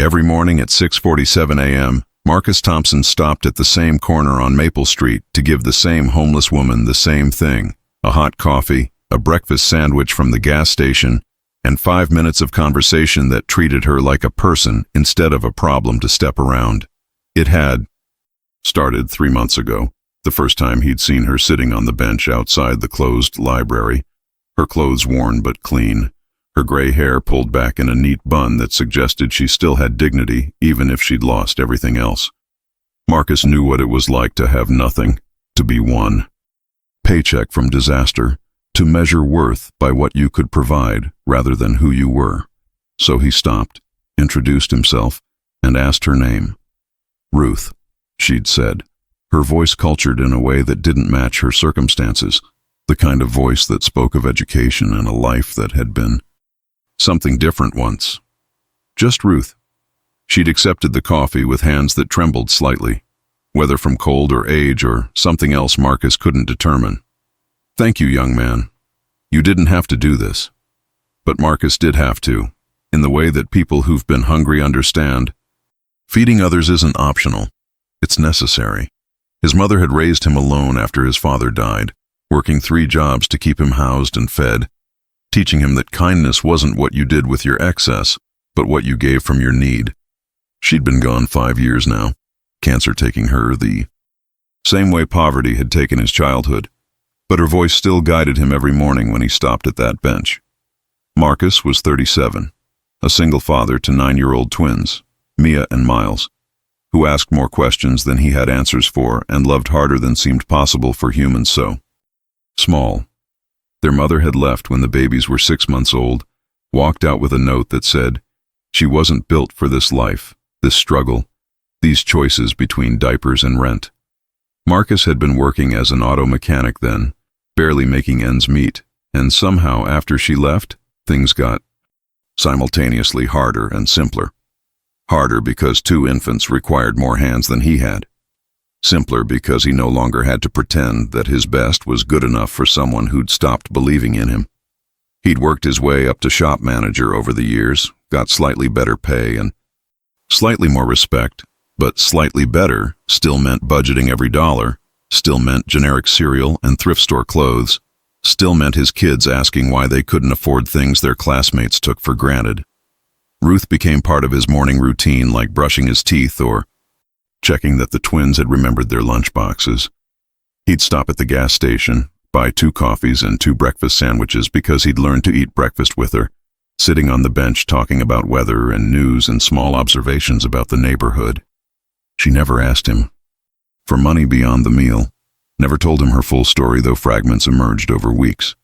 Every morning at 6:47 a.m., Marcus Thompson stopped at the same corner on Maple Street to give the same homeless woman the same thing: a hot coffee, a breakfast sandwich from the gas station, and 5 minutes of conversation that treated her like a person instead of a problem to step around. It had started 3 months ago, the first time he'd seen her sitting on the bench outside the closed library, her clothes worn but clean, her gray hair pulled back in a neat bun that suggested she still had dignity even if she'd lost everything else. Marcus knew what it was like to have nothing, to be one paycheck from disaster, to measure worth by what you could provide rather than who you were. So he stopped, introduced himself, and asked her name. Ruth, she'd said, her voice cultured in a way that didn't match her circumstances, the kind of voice that spoke of education and a life that had been something different once. Just Ruth. She'd accepted the coffee with hands that trembled slightly, whether from cold or age or something else Marcus couldn't determine. Thank you, young man. You didn't have to do this. But Marcus did have to, in the way that people who've been hungry understand. Feeding others isn't optional. It's necessary. His mother had raised him alone after his father died, working 3 jobs to keep him housed and fed, teaching him that kindness wasn't what you did with your excess, but what you gave from your need. She'd been gone 5 years now, cancer taking her the same way poverty had taken his childhood, but her voice still guided him every morning when he stopped at that bench. Marcus was 37, a single father to 9-year-old twins, Mia and Miles, who asked more questions than he had answers for and loved harder than seemed possible for humans so small. Their mother had left when the babies were 6 months old, walked out with a note that said she wasn't built for this life, this struggle, these choices between diapers and rent. Marcus had been working as an auto mechanic then, barely making ends meet, and somehow after she left, things got simultaneously harder and simpler. Harder because 2 infants required more hands than he had. Simpler because he no longer had to pretend that his best was good enough for someone who'd stopped believing in him. He'd worked his way up to shop manager over the years, got slightly better pay and slightly more respect, but slightly better still meant budgeting every dollar, still meant generic cereal and thrift store clothes, still meant his kids asking why they couldn't afford things their classmates took for granted. Ruth became part of his morning routine, like brushing his teeth or checking that the twins had remembered their lunchboxes. He'd stop at the gas station, buy 2 coffees and 2 breakfast sandwiches because he'd learned to eat breakfast with her, sitting on the bench talking about weather and news and small observations about the neighborhood. She never asked him for money beyond the meal, never told him her full story, though fragments emerged over weeks.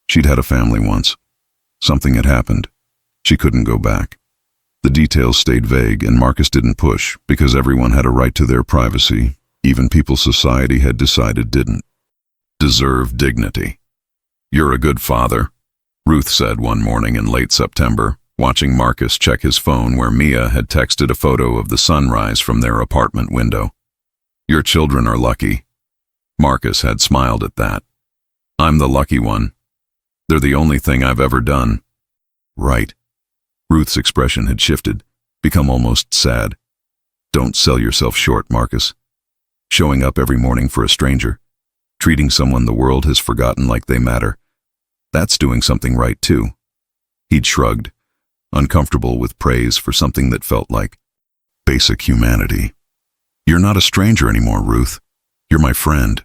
She'd had a family once. Something had happened. She couldn't go back. The details stayed vague, and Marcus didn't push because everyone had a right to their privacy, even people society had decided didn't deserve dignity. "You're a good father," Ruth said one morning in late September, watching Marcus check his phone where Mia had texted a photo of the sunrise from their apartment window. "Your children are lucky." Marcus had smiled at that. "I'm the lucky one. They're the only thing I've ever done." "Right." Ruth's expression had shifted, become almost sad. "Don't sell yourself short, Marcus. Showing up every morning for a stranger, treating someone the world has forgotten like they matter, that's doing something right too." He'd shrugged, uncomfortable with praise for something that felt like basic humanity. "You're not a stranger anymore, Ruth. You're my friend."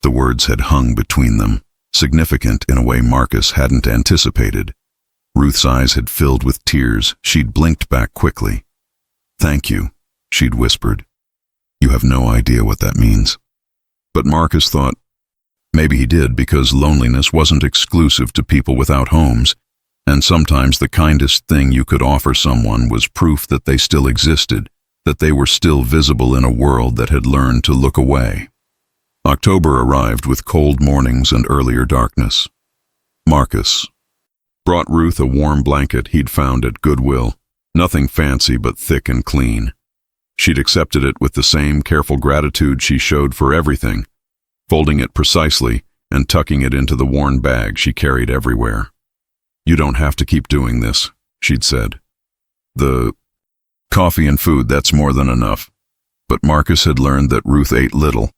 The words had hung between them, significant in a way Marcus hadn't anticipated. Ruth's eyes had filled with tears. She'd blinked back quickly. "Thank you," she'd whispered. "You have no idea what that means." But Marcus thought maybe he did, because loneliness wasn't exclusive to people without homes, and sometimes the kindest thing you could offer someone was proof that they still existed, that they were still visible in a world that had learned to look away. October arrived with cold mornings and earlier darkness. Marcus brought Ruth a warm blanket he'd found at Goodwill, nothing fancy but thick and clean. She'd accepted it with the same careful gratitude she showed for everything, folding it precisely and tucking it into the worn bag she carried everywhere. "You don't have to keep doing this," she'd said. "The Coffee and food, that's more than enough. But Marcus had learned that Ruth ate little,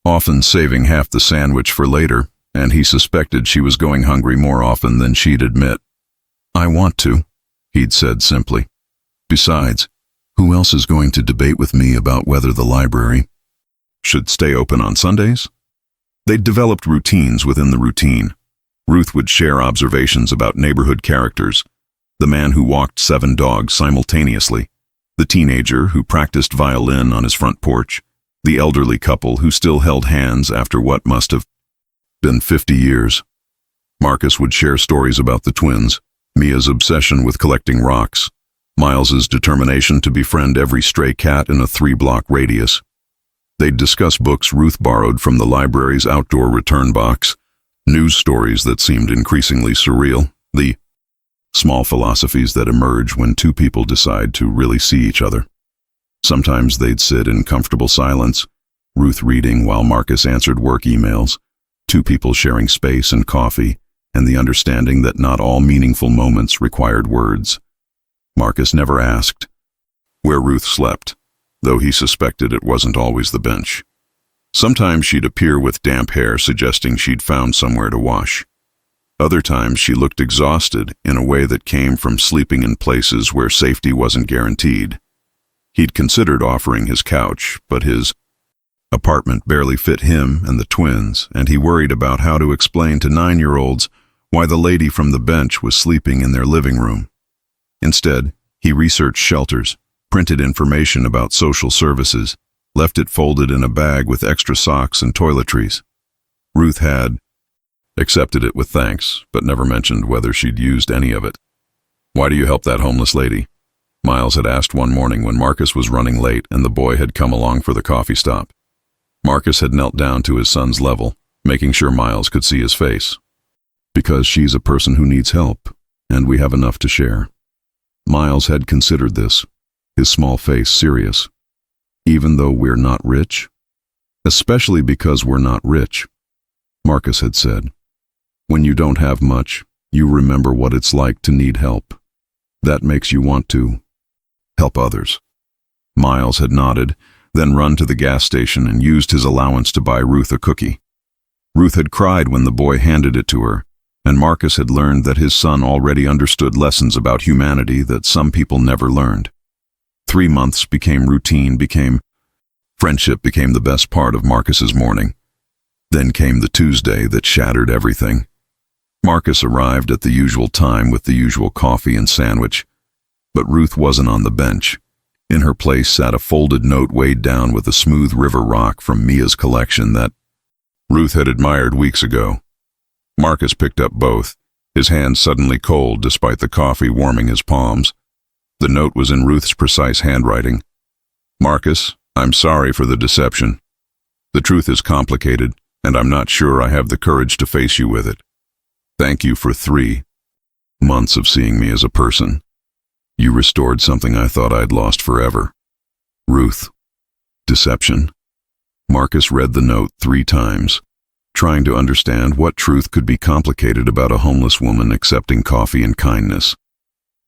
often saving half the sandwich for later, and he suspected she was going hungry more often than she'd admit. "I want to," he'd said simply. "Besides, who else is going to debate with me about whether the library should stay open on Sundays?" They'd developed routines within the routine. Ruth would share observations about neighborhood characters: the man who walked 7 dogs simultaneously, the teenager who practiced violin on his front porch, the elderly couple who still held hands after what must have been 50 years. Marcus would share stories about the twins, Mia's obsession with collecting rocks, Miles's determination to befriend every stray cat in a 3-block radius. They'd discuss books Ruth borrowed from the library's outdoor return box, news stories that seemed increasingly surreal, the small philosophies that emerge when two people decide to really see each other. Sometimes they'd sit in comfortable silence, Ruth reading while Marcus answered work emails, two people sharing space and coffee, and the understanding that not all meaningful moments required words. Marcus never asked where Ruth slept, though he suspected it wasn't always the bench. Sometimes she'd appear with damp hair, suggesting she'd found somewhere to wash. Other times she looked exhausted in a way that came from sleeping in places where safety wasn't guaranteed. He'd considered offering his couch, but his apartment barely fit him and the twins, and he worried about how to explain to 9-year-olds why the lady from the bench was sleeping in their living room. Instead, he researched shelters, printed information about social services, left it folded in a bag with extra socks and toiletries. Ruth had accepted it with thanks, but never mentioned whether she'd used any of it. "Why do you help that homeless lady?" Miles had asked one morning when Marcus was running late and the boy had come along for the coffee stop. Marcus had knelt down to his son's level, making sure Miles could see his face. "Because she's a person who needs help, and we have enough to share." Miles had considered this, his small face serious. "Even though we're not rich?" "Especially because we're not rich," Marcus had said. "When you don't have much, you remember what it's like to need help. That makes you want to help others." Miles had nodded, then run to the gas station and used his allowance to buy Ruth a cookie. Ruth had cried when the boy handed it to her, and Marcus had learned that his son already understood lessons about humanity that some people never learned. 3 months became routine, friendship became the best part of Marcus's morning. Then came the Tuesday that shattered everything. Marcus arrived at the usual time with the usual coffee and sandwich, but Ruth wasn't on the bench. In her place sat a folded note weighed down with a smooth river rock from Mia's collection that Ruth had admired weeks ago. Marcus picked up both, his hands suddenly cold despite the coffee warming his palms. The note was in Ruth's precise handwriting. "Marcus, I'm sorry for the deception. The truth is complicated, and I'm not sure I have the courage to face you with it. Thank you for 3 months of seeing me as a person. You restored something I thought I'd lost forever." Ruth. Deception. Marcus read the note 3 times, trying to understand what truth could be complicated about a homeless woman accepting coffee and kindness.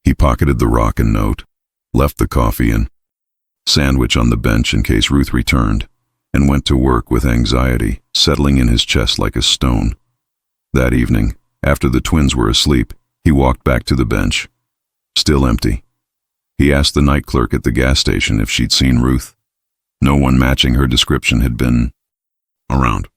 He pocketed the rock and note, left the coffee and sandwich on the bench in case Ruth returned, and went to work with anxiety settling in his chest like a stone. That evening, after the twins were asleep, he walked back to the bench. Still empty. He asked the night clerk at the gas station if she'd seen Ruth. No one matching her description had been around.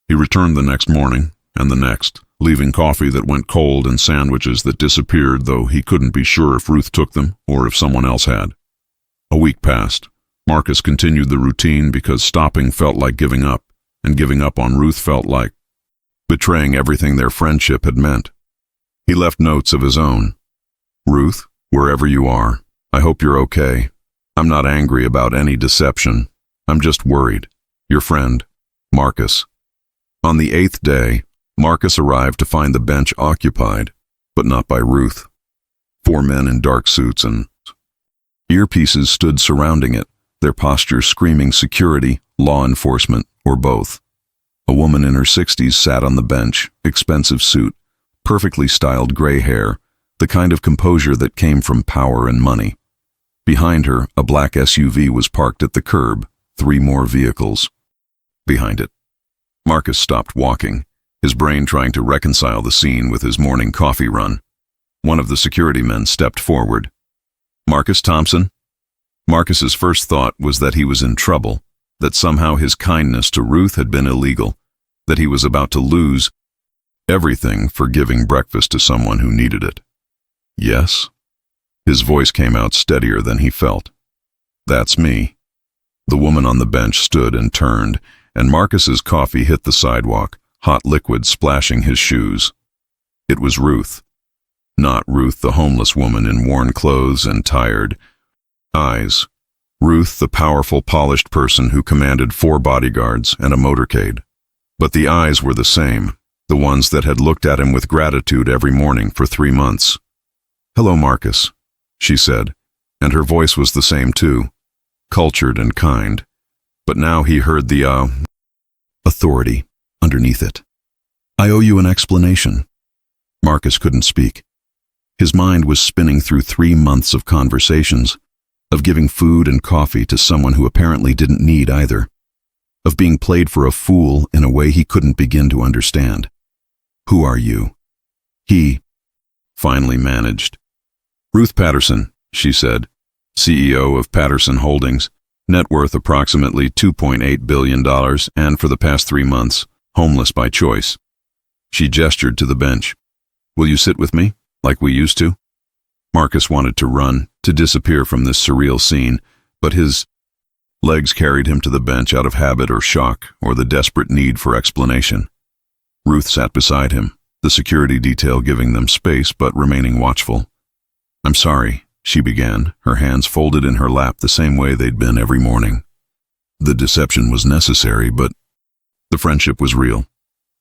He returned the next morning, and the next, leaving coffee that went cold and sandwiches that disappeared, though he couldn't be sure if Ruth took them or if someone else had. A week passed. Marcus continued the routine because stopping felt like giving up, and giving up on Ruth felt like betraying everything their friendship had meant. He left notes of his own. "Ruth, wherever you are, I hope you're okay. I'm not angry about any deception. I'm just worried. Your friend, Marcus." On the 8th day, Marcus arrived to find the bench occupied, but not by Ruth. 4 men in dark suits and earpieces stood surrounding it, their postures screaming security, law enforcement, or both. A woman in her 60s sat on the bench, expensive suit, perfectly styled gray hair, the kind of composure that came from power and money. Behind her, a black SUV was parked at the curb, 3 more vehicles behind it. Marcus stopped walking, his brain trying to reconcile the scene with his morning coffee run. One of the security men stepped forward. "Marcus Thompson?" Marcus's first thought was that he was in trouble, that somehow his kindness to Ruth had been illegal, that he was about to lose everything for giving breakfast to someone who needed it. "Yes?" His voice came out steadier than he felt. "That's me." The woman on the bench stood and turned, and Marcus's coffee hit the sidewalk, hot liquid splashing his shoes. It was Ruth. Not Ruth, the homeless woman in worn clothes and tired eyes. Ruth, the powerful, polished person who commanded 4 bodyguards and a motorcade. But the eyes were the same, the ones that had looked at him with gratitude every morning for 3 months. "Hello, Marcus," she said, and her voice was the same too, cultured and kind. But now he heard the authority underneath it. "I owe you an explanation." Marcus couldn't speak. His mind was spinning through 3 months of conversations, of giving food and coffee to someone who apparently didn't need either, of being played for a fool in a way he couldn't begin to understand. "Who are you?" He finally managed. "Ruth Patterson," she said, "CEO of Patterson Holdings, net worth approximately $2.8 billion, and for the past 3 months, homeless by choice." She gestured to the bench. "Will you sit with me, like we used to?" Marcus wanted to run, to disappear from this surreal scene, but his legs carried him to the bench out of habit or shock or the desperate need for explanation. Ruth sat beside him, the security detail giving them space but remaining watchful. "I'm sorry," she began, her hands folded in her lap the same way they'd been every morning. "The deception was necessary, but the friendship was real.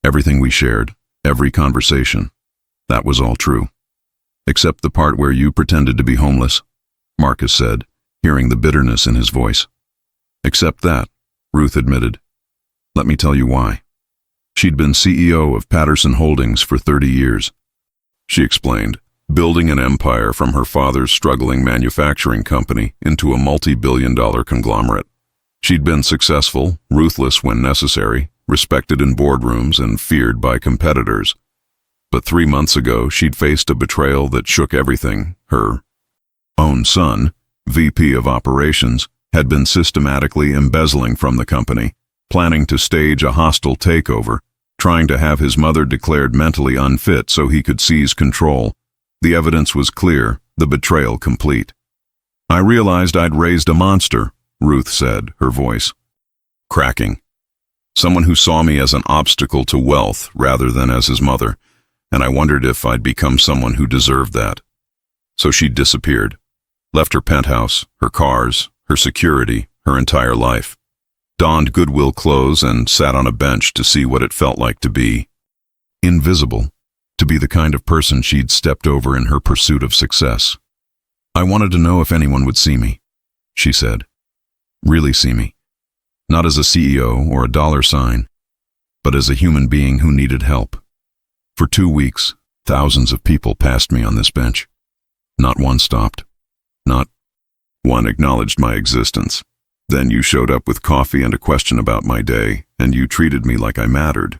Everything we shared, every conversation, that was all true. Except the part where you pretended to be homeless," Marcus said, hearing the bitterness in his voice. "Except that," Ruth admitted. "Let me tell you why. She'd been CEO of Patterson Holdings for 30 years. She explained, building an empire from her father's struggling manufacturing company into a multi-billion-dollar conglomerate. She'd been successful, ruthless when necessary, respected in boardrooms and feared by competitors. But 3 months ago, she'd faced a betrayal that shook everything. Her own son, VP of Operations, had been systematically embezzling from the company, planning to stage a hostile takeover, trying to have his mother declared mentally unfit so he could seize control. The evidence was clear, the betrayal complete. "I realized I'd raised a monster," Ruth said, her voice cracking. "Someone who saw me as an obstacle to wealth rather than as his mother, and I wondered if I'd become someone who deserved that. So she disappeared, left her penthouse, her cars, her security, her entire life, donned Goodwill clothes and sat on a bench to see what it felt like to be invisible, to be the kind of person she'd stepped over in her pursuit of success. I wanted to know if anyone would see me," she said. "Really see me. Not as a CEO or a dollar sign, but as a human being who needed help. For 2 weeks, thousands of people passed me on this bench. Not one stopped. Not one acknowledged my existence. Then you showed up with coffee and a question about my day, and you treated me like I mattered."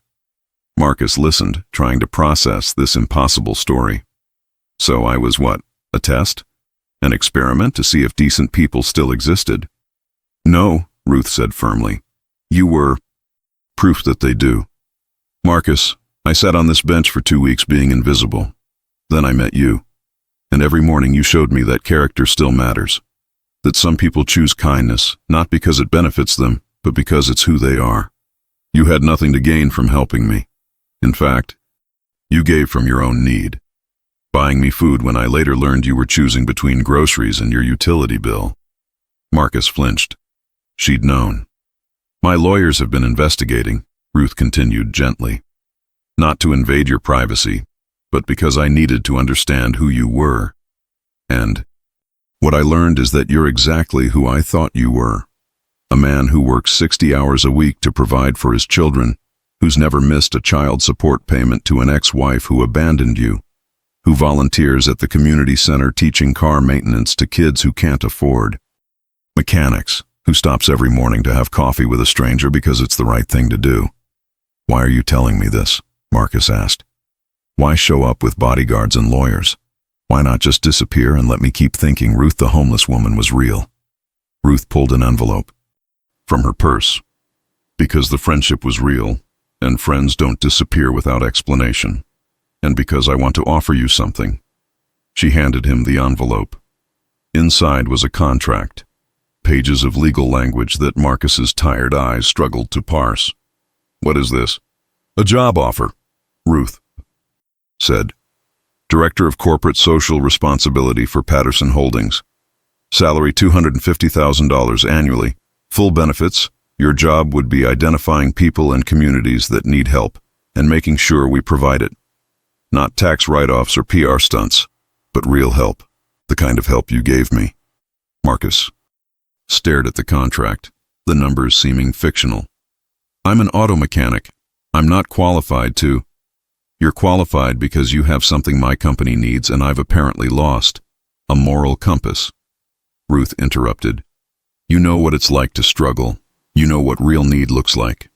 Marcus listened, trying to process this impossible story. "So I was what? A test? An experiment to see if decent people still existed?" "No," Ruth said firmly. "You were proof that they do. Marcus, I sat on this bench for 2 weeks being invisible. Then I met you. And every morning you showed me that character still matters. That some people choose kindness, not because it benefits them, but because it's who they are. You had nothing to gain from helping me. In fact, you gave from your own need, buying me food when I later learned you were choosing between groceries and your utility bill." Marcus flinched. She'd known. "My lawyers have been investigating," Ruth continued gently. "Not to invade your privacy, but because I needed to understand who you were. And what I learned is that you're exactly who I thought you were. A man who works 60 hours a week to provide for his children, who's never missed a child support payment to an ex-wife who abandoned you. who volunteers at the community center teaching car maintenance to kids who can't afford. Mechanics, who stops every morning to have coffee with a stranger because it's the right thing to do. "Why are you telling me this?" Marcus asked. "Why show up with bodyguards and lawyers? Why not just disappear and let me keep thinking Ruth the homeless woman was real?" Ruth pulled an envelope from her purse. "Because the friendship was real, and friends don't disappear without explanation. And because I want to offer you something." She handed him the envelope. Inside was a contract, pages of legal language that Marcus's tired eyes struggled to parse. "What is this?" "A job offer," Ruth said. "Director of Corporate Social Responsibility for Patterson Holdings. Salary $250,000 annually. Full benefits. Your job would be identifying people and communities that need help and making sure we provide it. Not tax write-offs or PR stunts, but real help, the kind of help you gave me." Marcus stared at the contract, the numbers seeming fictional. "I'm an auto mechanic. I'm not qualified to—" "You're qualified because you have something my company needs and I've apparently lost. A moral compass." Ruth interrupted. "You know what it's like to struggle. You know what real need looks like.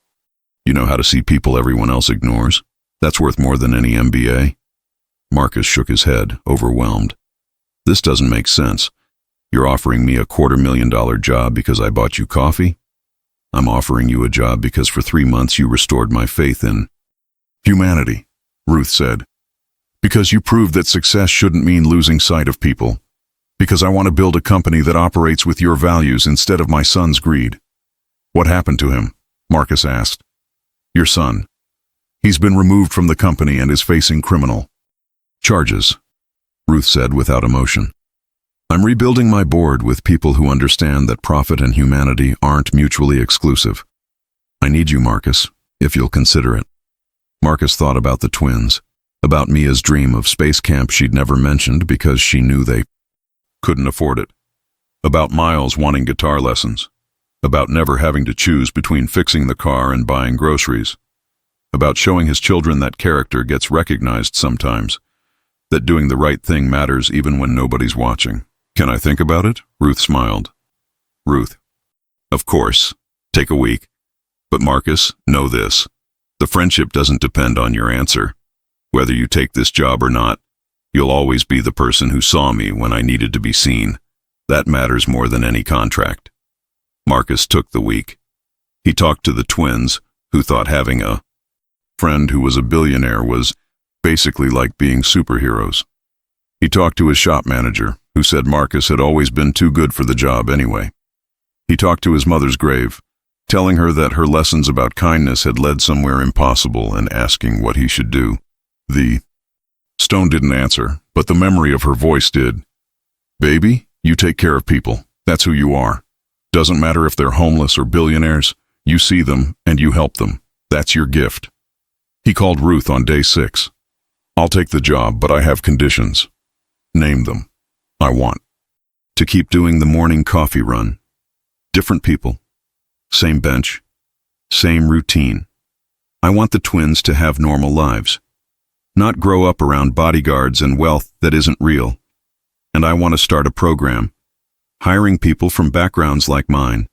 You know how to see people everyone else ignores. That's worth more than any MBA." Marcus shook his head, overwhelmed. "This doesn't make sense. You're offering me a $250,000 job because I bought you coffee? I'm offering you a job because for 3 months you restored my faith in humanity," Ruth said. "Because you proved that success shouldn't mean losing sight of people. Because I want to build a company that operates with your values instead of my son's greed." "What happened to him?" Marcus asked. "Your son. He's been removed from the company and is facing criminal charges," Ruth said without emotion. "I'm rebuilding my board with people who understand that profit and humanity aren't mutually exclusive. I need you, Marcus, if you'll consider it." Marcus thought about the twins, about Mia's dream of space camp she'd never mentioned because she knew they couldn't afford it, about Miles wanting guitar lessons, about never having to choose between fixing the car and buying groceries, about showing his children that character gets recognized sometimes, that doing the right thing matters even when nobody's watching. "Can I think about it?" Ruth smiled. Ruth: "Of course. Take a week. But Marcus, know this. The friendship doesn't depend on your answer. Whether you take this job or not, you'll always be the person who saw me when I needed to be seen. That matters more than any contract." Marcus took the week. He talked to the twins, who thought having a friend who was a billionaire was basically like being superheroes. He talked to his shop manager, who said Marcus had always been too good for the job anyway. He talked to his mother's grave, telling her that her lessons about kindness had led somewhere impossible and asking what he should do. The stone didn't answer, but the memory of her voice did. "Baby, you take care of people. That's who you are. Doesn't matter if they're homeless or billionaires. You see them and you help them. That's your gift." He called Ruth on day 6. "I'll take the job, but I have conditions." "Name them." "I want to keep doing the morning coffee run. Different people. Same bench. Same routine. I want the twins to have normal lives. Not grow up around bodyguards and wealth that isn't real. And I want to start a program, hiring people from backgrounds like mine.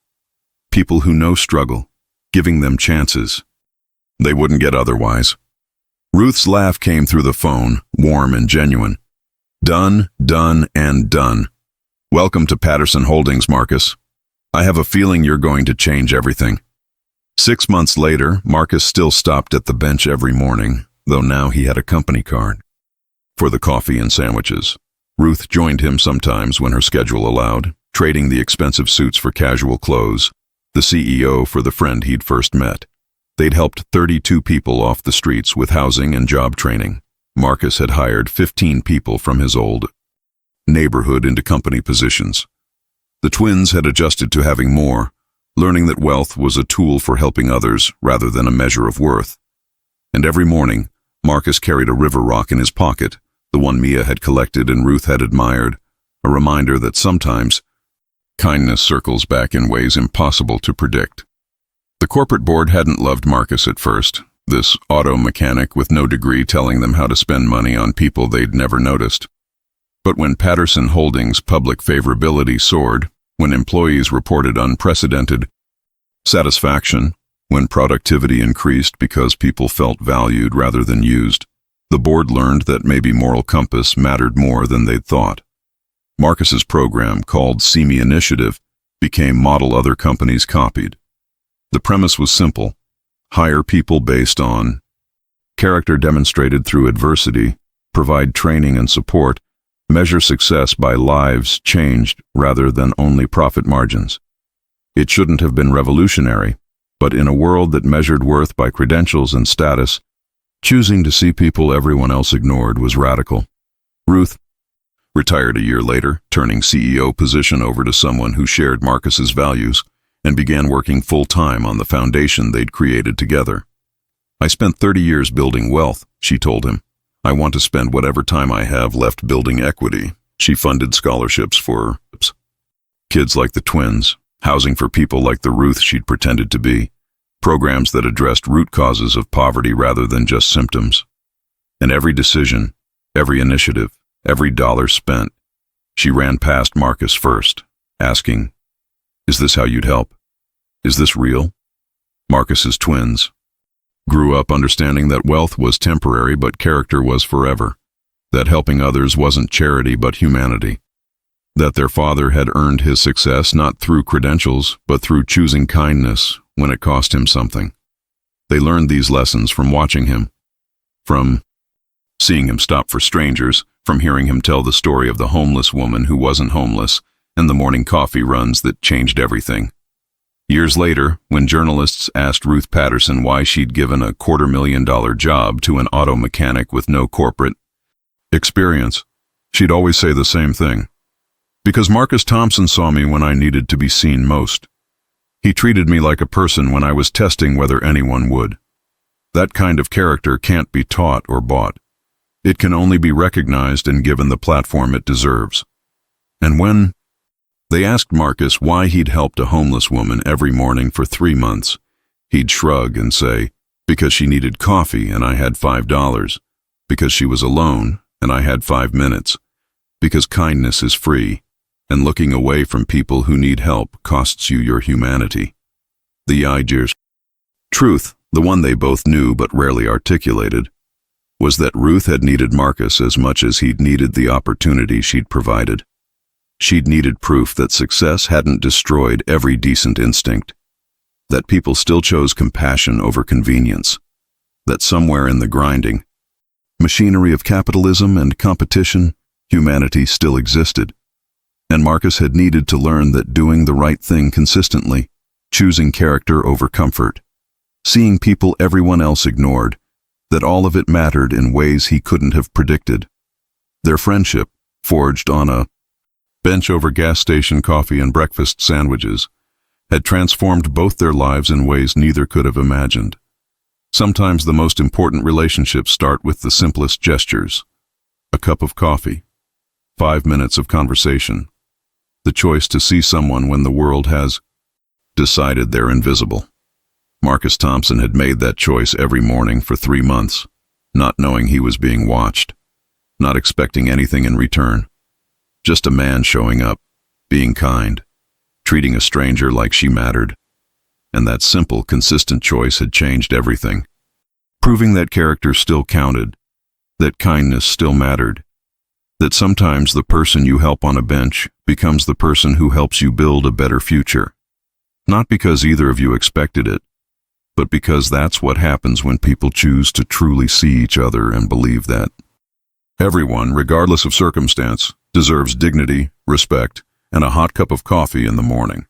People who know struggle, giving them chances they wouldn't get otherwise." Ruth's laugh came through the phone, warm and genuine. "Done, done, and done. Welcome to Patterson Holdings, Marcus. I have a feeling you're going to change everything." 6 months later, Marcus still stopped at the bench every morning, though now he had a company card for the coffee and sandwiches. Ruth joined him sometimes when her schedule allowed, trading the expensive suits for casual clothes, the CEO for the friend he'd first met. They'd helped 32 people off the streets with housing and job training. Marcus had hired 15 people from his old neighborhood into company positions. The twins had adjusted to having more, learning that wealth was a tool for helping others rather than a measure of worth. And every morning, Marcus carried a river rock in his pocket, the one Mia had collected and Ruth had admired, a reminder that sometimes kindness circles back in ways impossible to predict. The corporate board hadn't loved Marcus at first, this auto mechanic with no degree telling them how to spend money on people they'd never noticed. But when Patterson Holdings' public favorability soared, when employees reported unprecedented satisfaction, when productivity increased because people felt valued rather than used, the board learned that maybe moral compass mattered more than they'd thought. Marcus's program, called See Me Initiative, became model other companies copied. The premise was simple: hire people based on character demonstrated through adversity, provide training and support, measure success by lives changed rather than only profit margins. It shouldn't have been revolutionary, but in a world that measured worth by credentials and status, choosing to see people everyone else ignored was radical. Ruth retired a year later, turning CEO position over to someone who shared Marcus's values, and began working full-time on the foundation they'd created together. "I spent 30 years building wealth," she told him. "I want to spend whatever time I have left building equity." She funded scholarships for kids like the twins, housing for people like the Ruth she'd pretended to be, programs that addressed root causes of poverty rather than just symptoms. And every decision, every initiative, every dollar spent, she ran past Marcus first, asking, "Is this how you'd help? Is this real?" Marcus's twins grew up understanding that wealth was temporary but character was forever, that helping others wasn't charity but humanity, that their father had earned his success not through credentials but through choosing kindness when it cost him something. They learned these lessons from watching him, from seeing him stop for strangers, from hearing him tell the story of the homeless woman who wasn't homeless, and the morning coffee runs that changed everything. Years later, when journalists asked Ruth Patterson why she'd given a $250,000 job to an auto mechanic with no corporate experience, she'd always say the same thing: "Because Marcus Thompson saw me when I needed to be seen most. He treated me like a person when I was testing whether anyone would." That kind of character can't be taught or bought. It can only be recognized and given the platform it deserves. And when they asked Marcus why he'd helped a homeless woman every morning for 3 months, he'd shrug and say, "Because she needed coffee and I had $5. Because she was alone and I had 5 minutes. Because kindness is free, and looking away from people who need help costs you your humanity." The idea's truth, the one they both knew but rarely articulated, was that Ruth had needed Marcus as much as he'd needed the opportunity she'd provided. She'd needed proof that success hadn't destroyed every decent instinct, that people still chose compassion over convenience, that somewhere in the grinding machinery of capitalism and competition, humanity still existed. And Marcus had needed to learn that doing the right thing consistently, choosing character over comfort, seeing people everyone else ignored, that all of it mattered in ways he couldn't have predicted. Their friendship, forged on a bench over gas station coffee and breakfast sandwiches, had transformed both their lives in ways neither could have imagined. Sometimes the most important relationships start with the simplest gestures: a cup of coffee, 5 minutes of conversation, the choice to see someone when the world has decided they're invisible. Marcus Thompson had made that choice every morning for 3 months, not knowing he was being watched, not expecting anything in return. Just a man showing up, being kind, treating a stranger like she mattered. And that simple, consistent choice had changed everything, proving that character still counted, that kindness still mattered, that sometimes the person you help on a bench becomes the person who helps you build a better future. Not because either of you expected it, but because that's what happens when people choose to truly see each other and believe that everyone, regardless of circumstance, deserves dignity, respect, and a hot cup of coffee in the morning.